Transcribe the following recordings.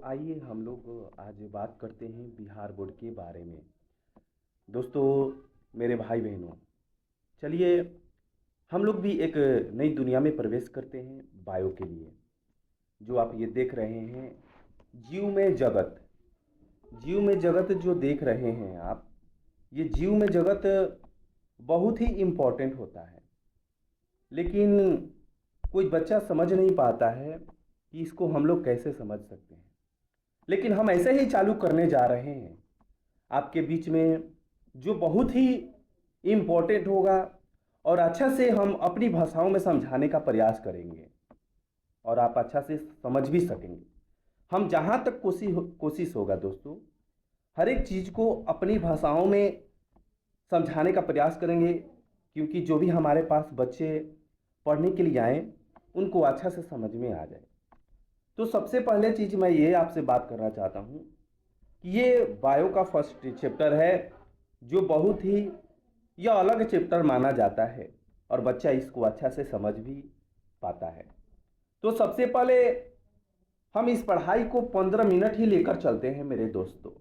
आइए हम लोग आज बात करते हैं बिहार बोर्ड के बारे में। दोस्तों, मेरे भाई बहनों, चलिए हम लोग भी एक नई दुनिया में प्रवेश करते हैं बायो के लिए। जो आप ये देख रहे हैं, जीव में जगत। जीव में जगत जो देख रहे हैं आप, ये जीव में जगत बहुत ही इम्पोर्टेंट होता है। लेकिन कोई बच्चा समझ नहीं पाता है कि इसको हम लोग कैसे समझ सकते हैं। लेकिन हम ऐसे ही चालू करने जा रहे हैं आपके बीच में, जो बहुत ही इम्पोर्टेंट होगा और अच्छा से हम अपनी भाषाओं में समझाने का प्रयास करेंगे और आप अच्छा से समझ भी सकेंगे। हम जहाँ तक कोशिश होगा दोस्तों, हर एक चीज़ को अपनी भाषाओं में समझाने का प्रयास करेंगे, क्योंकि जो भी हमारे पास बच्चे पढ़ने के लिए आएँ उनको अच्छा से समझ में आ जाए। तो सबसे पहले चीज़ मैं ये आपसे बात करना चाहता हूँ कि ये बायो का फर्स्ट चैप्टर है, जो बहुत ही यह अलग चैप्टर माना जाता है और बच्चा इसको अच्छा से समझ भी पाता है। तो सबसे पहले हम इस पढ़ाई को 15 मिनट ही लेकर चलते हैं मेरे दोस्तों,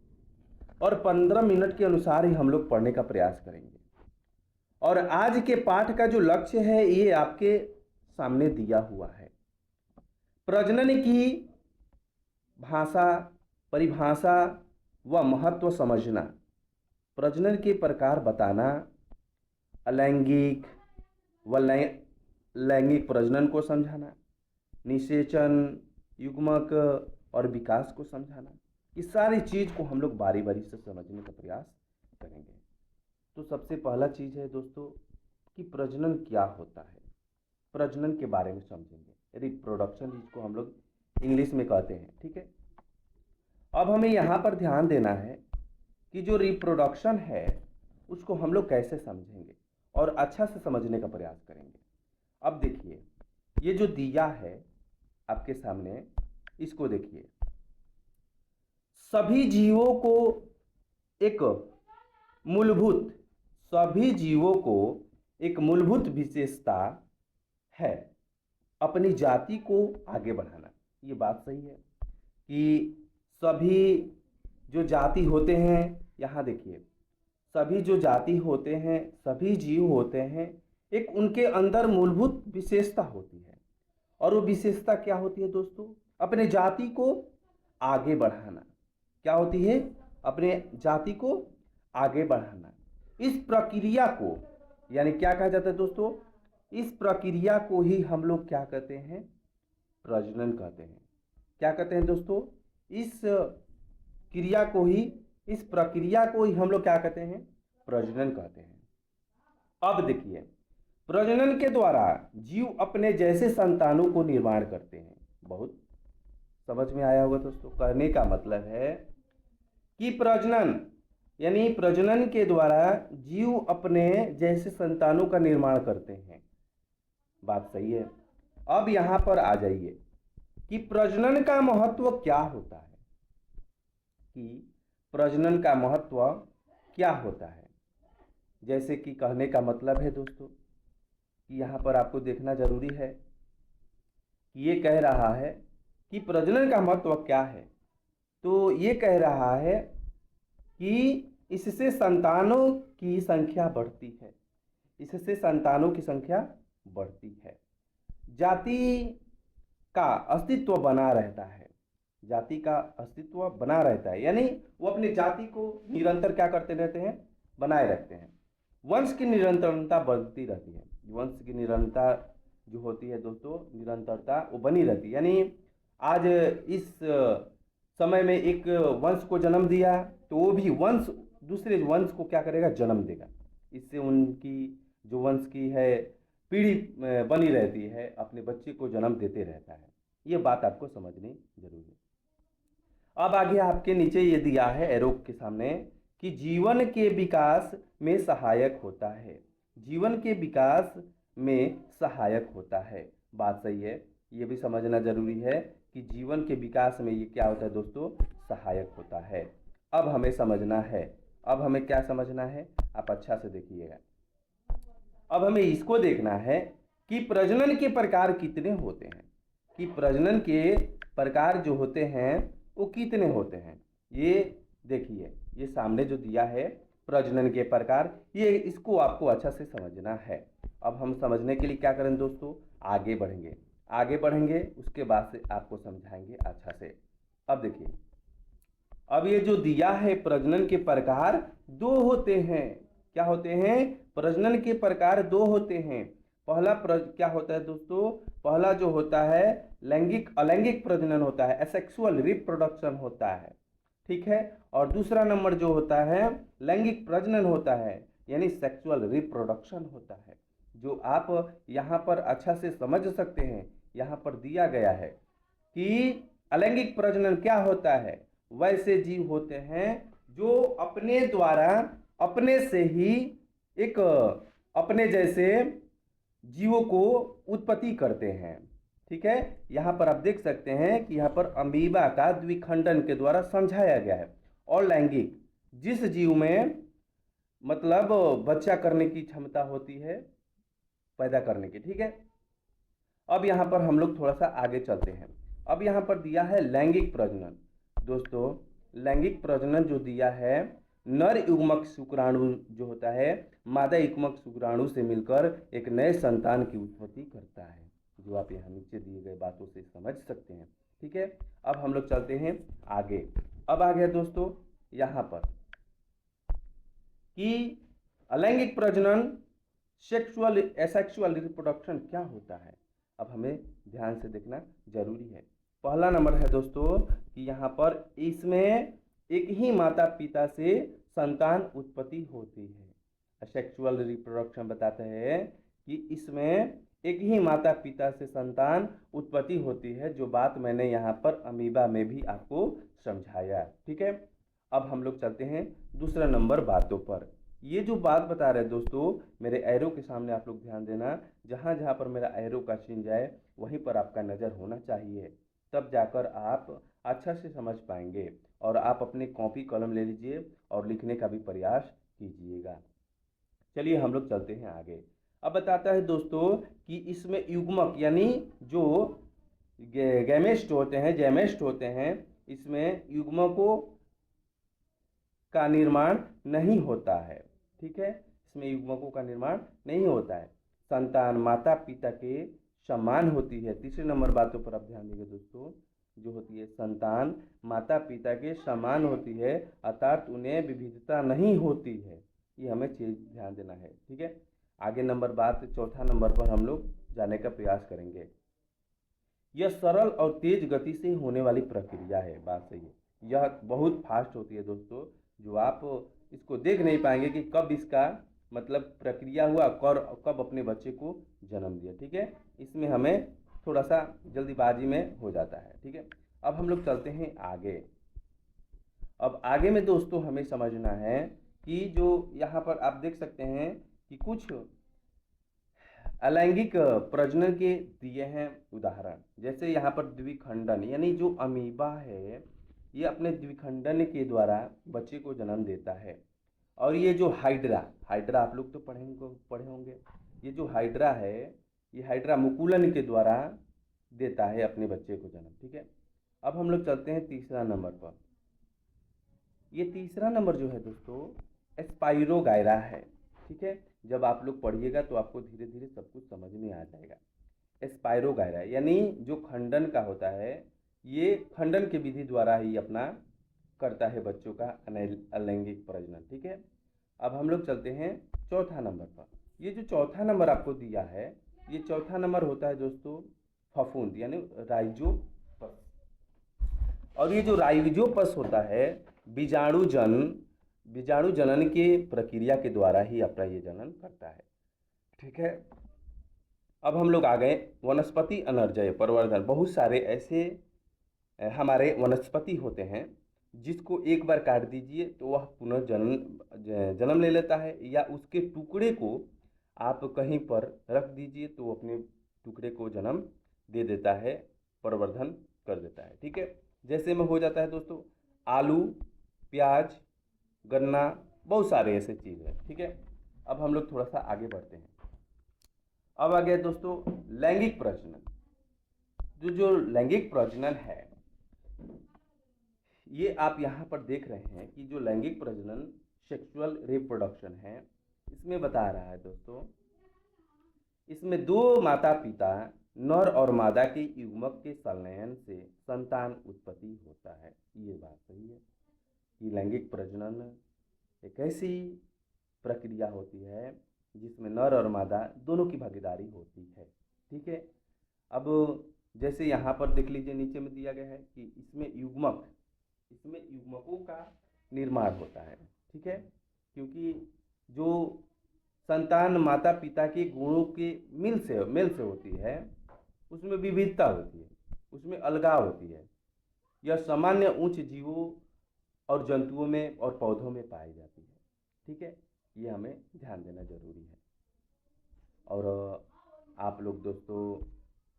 और 15 मिनट के अनुसार ही हम लोग पढ़ने का प्रयास करेंगे। और आज के पाठ का जो लक्ष्य है ये आपके सामने दिया हुआ है। प्रजनन की भाषा, परिभाषा व महत्व समझना, प्रजनन के प्रकार बताना, अलैंगिक व लैंगिक प्रजनन को समझाना, निषेचन, युग्मक और विकास को समझाना। इस सारी चीज़ को हम लोग बारी बारी से समझने का प्रयास करेंगे। तो सबसे पहला चीज़ है दोस्तों कि प्रजनन क्या होता है। प्रजनन के बारे में समझेंगे, रिप्रोडक्शन जिसको हम लोग इंग्लिश में कहते हैं, ठीक है। अब हमें यहाँ पर ध्यान देना है कि जो रिप्रोडक्शन है उसको हम लोग कैसे समझेंगे और अच्छा से समझने का प्रयास करेंगे। अब देखिए, ये जो दिया है आपके सामने, इसको देखिए। सभी जीवों को एक मूलभूत सभी जीवों को एक मूलभूत विशेषता है अपनी जाति को आगे बढ़ाना। ये बात सही है कि सभी जो जाति होते हैं, यहाँ देखिए, सभी जो जाति होते हैं, सभी जीव होते हैं, एक उनके अंदर मूलभूत विशेषता होती है। और वो विशेषता क्या होती है दोस्तों? अपने जाति को आगे बढ़ाना। क्या होती है? अपने जाति को आगे बढ़ाना। इस प्रक्रिया को, यानी क्या कहा जाता है दोस्तों? इस प्रक्रिया को ही हम लोग क्या कहते हैं? प्रजनन कहते हैं। क्या कहते हैं दोस्तों? इस क्रिया को ही, इस प्रक्रिया को ही हम लोग क्या कहते हैं? प्रजनन कहते हैं। अब देखिए, प्रजनन के द्वारा जीव अपने जैसे संतानों को निर्माण करते हैं। बहुत समझ में आया होगा दोस्तों। कहने का मतलब है कि प्रजनन, यानी प्रजनन के द्वारा जीव अपने जैसे संतानों का निर्माण करते हैं। बात सही है। अब यहाँ पर आ जाइए कि प्रजनन का महत्व क्या होता है, कि प्रजनन का महत्व क्या होता है। जैसे कि कहने का मतलब है दोस्तों कि यहाँ पर आपको देखना जरूरी है कि ये कह रहा है कि प्रजनन का महत्व क्या है। तो ये कह रहा है कि इससे संतानों की संख्या बढ़ती है, इससे संतानों की संख्या बढ़ती है, जाति का अस्तित्व बना रहता है, जाति का अस्तित्व बना रहता है, यानी वो अपनी जाति को निरंतर क्या करते रहते हैं? बनाए रखते हैं। वंश की निरंतरता बढ़ती रहती है। वंश की निरंतरता जो होती है दोस्तों, निरंतरता वो बनी रहती है। यानी आज इस समय में एक वंश को जन्म दिया तो वो भी वंश दूसरे वंश को क्या करेगा? जन्म देगा। इससे उनकी जो वंश की है पीढ़ी बनी रहती है, अपने बच्चे को जन्म देते रहता है। ये बात आपको समझनी जरूरी है। अब आगे आपके नीचे ये दिया है एरो के सामने कि जीवन के विकास में सहायक होता है। जीवन के विकास में सहायक होता है। बात सही है। ये भी समझना जरूरी है कि जीवन के विकास में ये क्या होता है दोस्तों? सहायक होता है। अब हमें समझना है, अब हमें क्या समझना है? आप अच्छा से देखिएगा। अब हमें इसको देखना है कि प्रजनन के प्रकार कितने होते हैं, कि प्रजनन के प्रकार जो होते हैं वो कितने होते हैं। ये देखिए, ये सामने जो दिया है प्रजनन के प्रकार, ये इसको आपको अच्छा से समझना है। अब हम समझने के लिए क्या करें दोस्तों, आगे बढ़ेंगे। आगे बढ़ेंगे उसके बाद से आपको समझाएंगे अच्छा से। अब देखिए, अब ये जो दिया है प्रजनन के प्रकार दो होते हैं। क्या होते हैं, प्रजनन के प्रकार दो होते हैं। पहला क्या होता है दोस्तों, पहला जो होता है लैंगिक अलैंगिक प्रजनन होता है, एसेक्सुअल रिप्रोडक्शन होता है, ठीक है। और दूसरा नंबर जो होता है लैंगिक प्रजनन होता है, यानी सेक्सुअल रिप्रोडक्शन होता है। जो आप यहाँ पर अच्छा से समझ सकते हैं, यहाँ पर दिया गया है कि अलैंगिक प्रजनन क्या होता है। वैसे जीव होते हैं जो अपने द्वारा अपने से ही एक अपने जैसे जीवों को उत्पत्ति करते हैं, ठीक है। यहाँ पर आप देख सकते हैं कि यहाँ पर अमीबा का द्विखंडन के द्वारा समझाया गया है। और लैंगिक, जिस जीव में मतलब बच्चा करने की क्षमता होती है, पैदा करने की, ठीक है। अब यहाँ पर हम लोग थोड़ा सा आगे चलते हैं। अब यहाँ पर दिया है लैंगिक प्रजनन। दोस्तों, लैंगिक प्रजनन जो दिया है, नर युग्मक शुक्राणु जो होता है मादा युग्मक शुक्राणु से मिलकर एक नए संतान की उत्पत्ति करता है, जो आप यहाँ नीचे दिए गए बातों से समझ सकते हैं, ठीक है। अब हम लोग चलते हैं आगे। अब आ गया दोस्तों यहाँ पर कि अलैंगिक प्रजनन सेक्सुअल एसेक्सुअल रिप्रोडक्शन क्या होता है। अब हमें ध्यान से देखना जरूरी है। पहला नंबर है दोस्तों कि यहाँ पर इसमें एक ही माता पिता से संतान उत्पत्ति होती है। सेक्सुअल रिप्रोडक्शन बताते हैं कि इसमें एक ही माता पिता से संतान उत्पत्ति होती है, जो बात मैंने यहाँ पर अमीबा में भी आपको समझाया, ठीक है। अब हम लोग चलते हैं दूसरा नंबर बातों पर। ये जो बात बता रहे हैं दोस्तों, मेरे एरो के सामने आप लोग ध्यान देना, जहाँ जहाँ पर मेरा एरो का चिन्ह जाए वहीं पर आपका नज़र होना चाहिए, तब जाकर आप अच्छा से समझ पाएंगे। और आप अपनी कॉपी कलम ले लीजिए और लिखने का भी प्रयास कीजिएगा। चलिए हम लोग चलते हैं आगे। अब बताता है दोस्तों कि इसमें युग्मक यानी जो गैमेस्ट होते हैं, जैमेस्ट होते हैं, इसमें युग्मकों का निर्माण नहीं होता है, ठीक है। इसमें युग्मकों का निर्माण नहीं होता है। संतान माता पिता के समान होती है। तीसरे नंबर बातों पर आप ध्यान देंगे दोस्तों, जो होती है संतान माता पिता के समान होती है, अर्थात उन्हें विविधता नहीं होती है। ये हमें चीज ध्यान देना है, ठीक है। आगे नंबर बात चौथा नंबर पर हम लोग जाने का प्रयास करेंगे। यह सरल और तेज गति से होने वाली प्रक्रिया है, बात सही है। यह बहुत फास्ट होती है दोस्तों, जो आप इसको देख नहीं पाएंगे कि कब इसका मतलब प्रक्रिया हुआ, कब अपने बच्चे को जन्म दिया, ठीक है। इसमें हमें थोड़ा सा जल्दीबाजी में हो जाता है, ठीक है। अब हम लोग चलते हैं आगे। अब आगे में दोस्तों हमें समझना है कि जो यहाँ पर आप देख सकते हैं कि कुछ अलैंगिक प्रजनन के दिए हैं उदाहरण। जैसे यहाँ पर द्विखंडन, यानी जो अमीबा है ये अपने द्विखंडन के द्वारा बच्चे को जन्म देता है। और ये जो हाइड्रा, हाइड्रा आप लोग तो पढ़े होंगे। ये जो हाइड्रा है, ये हाइड्रा मुकुलन के द्वारा देता है अपने बच्चे को जन्म, ठीक है। अब हम लोग चलते हैं तीसरा नंबर पर। ये तीसरा नंबर जो है दोस्तों स्पाइरोगायरा है, ठीक है। जब आप लोग पढ़िएगा तो आपको धीरे धीरे सब कुछ समझ में आ जाएगा। स्पाइरोगायरा यानी जो खंडन का होता है, ये खंडन की विधि द्वारा ही अपना करता है बच्चों का अलैंगिक प्रजनन, ठीक है। अब हम लोग चलते हैं चौथा नंबर पर। ये जो चौथा नंबर आपको दिया है, ये चौथा नंबर होता है दोस्तों फफूंद यानी राइजोपस। और ये जो राइजोपस होता है बीजाणु जनन के प्रक्रिया के द्वारा ही अपना ये जनन करता है, ठीक है। अब हम लोग आ गए वनस्पति अनर्जय प्रवर्धन। बहुत सारे ऐसे हमारे वनस्पति होते हैं जिसको एक बार काट दीजिए तो वह जन्म ले लेता है, या उसके टुकड़े को आप कहीं पर रख दीजिए तो वो अपने टुकड़े को जन्म दे देता है, प्रवर्धन कर देता है, ठीक है। जैसे में हो जाता है दोस्तों आलू, प्याज, गन्ना, बहुत सारे ऐसे चीज़ हैं, ठीक है। अब हम लोग थोड़ा सा आगे बढ़ते हैं। अब आ गया दोस्तों लैंगिक प्रजनन। जो लैंगिक प्रजनन है, ये आप यहाँ पर देख रहे हैं कि जो लैंगिक प्रजनन सेक्सुअल रिप्रोडक्शन है, इसमें बता रहा है दोस्तों, इसमें दो माता पिता नर और मादा के युग्मक के संलयन से संतान उत्पत्ति होता है। ये बात सही है कि लैंगिक प्रजनन एक ऐसी प्रक्रिया होती है जिसमें नर और मादा दोनों की भागीदारी होती है। ठीक है। अब जैसे यहाँ पर देख लीजिए, नीचे में दिया गया है कि इसमें युग्मकों का निर्माण होता है। ठीक है। क्योंकि जो संतान माता पिता के गुणों के मेल से होती है, उसमें विविधता होती है, उसमें अलगाव होती है। यह सामान्य उच्च जीवों और जंतुओं में और पौधों में पाई जाती है। ठीक है। ये हमें ध्यान देना जरूरी है। और आप लोग दोस्तों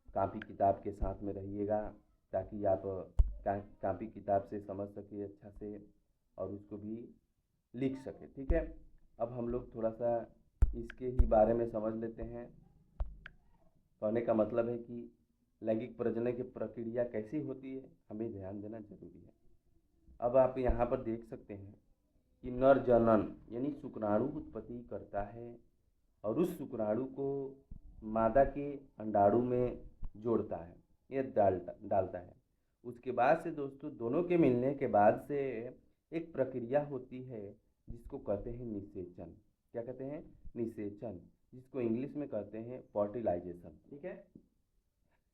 कापी किताब के साथ में रहिएगा, ताकि आप कापी किताब से समझ सके अच्छा से और उसको भी लिख सके। ठीक है। अब हम लोग थोड़ा सा इसके ही बारे में समझ लेते हैं। कहने का मतलब है कि लैंगिक प्रजनन की प्रक्रिया कैसी होती है, हमें ध्यान देना जरूरी है। अब आप यहाँ पर देख सकते हैं कि नर जनन यानी शुक्राणु उत्पत्ति करता है और उस शुक्राणु को मादा के अंडाणु में जोड़ता है, ये डालता है। उसके बाद से दोस्तों दोनों के मिलने के बाद से एक प्रक्रिया होती है जिसको कहते हैं निषेचन। क्या कहते हैं? निषेचन, जिसको इंग्लिश में कहते हैं फर्टिलाइजेशन। ठीक है।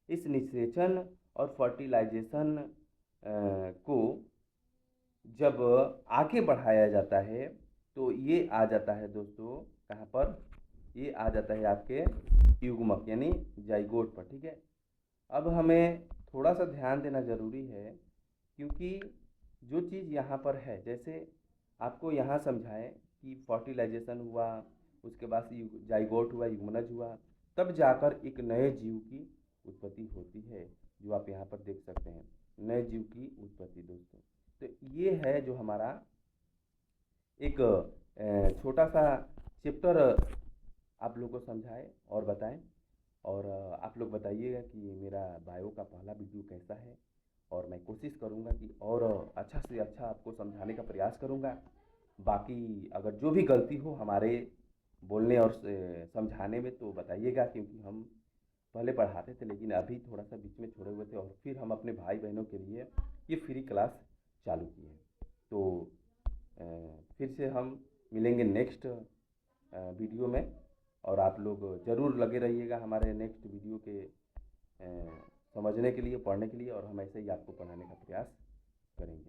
इस निषेचन और फर्टिलाइजेशन को जब आगे बढ़ाया जाता है तो ये आ जाता है दोस्तों, कहाँ पर? ये आ जाता है आपके युग्मक यानी जाइगोट पर। ठीक है। अब हमें थोड़ा सा ध्यान देना ज़रूरी है, क्योंकि जो चीज़ यहाँ पर है, जैसे आपको यहाँ समझाएं कि फर्टिलाइजेशन हुआ, उसके बाद से जाइगोट हुआ, युग्मनज हुआ, तब जाकर एक नए जीव की उत्पत्ति होती है, जो आप यहाँ पर देख सकते हैं, नए जीव की उत्पत्ति दोस्तों। तो ये है जो हमारा एक छोटा सा चैप्टर आप लोग को समझाए और बताएं। और आप लोग बताइएगा कि मेरा बायो का पहला वीडियो कैसा है, और मैं कोशिश करूंगा कि और अच्छा से अच्छा आपको समझाने का प्रयास करूंगा। बाकी अगर जो भी गलती हो हमारे बोलने और समझाने में तो बताइएगा, क्योंकि हम पहले पढ़ाते थे लेकिन अभी थोड़ा सा बीच में छोड़े हुए थे, और फिर हम अपने भाई बहनों के लिए ये फ्री क्लास चालू किए। तो अ, फिर से हम मिलेंगे नेक्स्ट वीडियो में, और आप लोग ज़रूर लगे रहिएगा हमारे नेक्स्ट वीडियो के समझने के लिए, पढ़ने के लिए, और हम ऐसे ही आपको पढ़ाने का प्रयास करेंगे।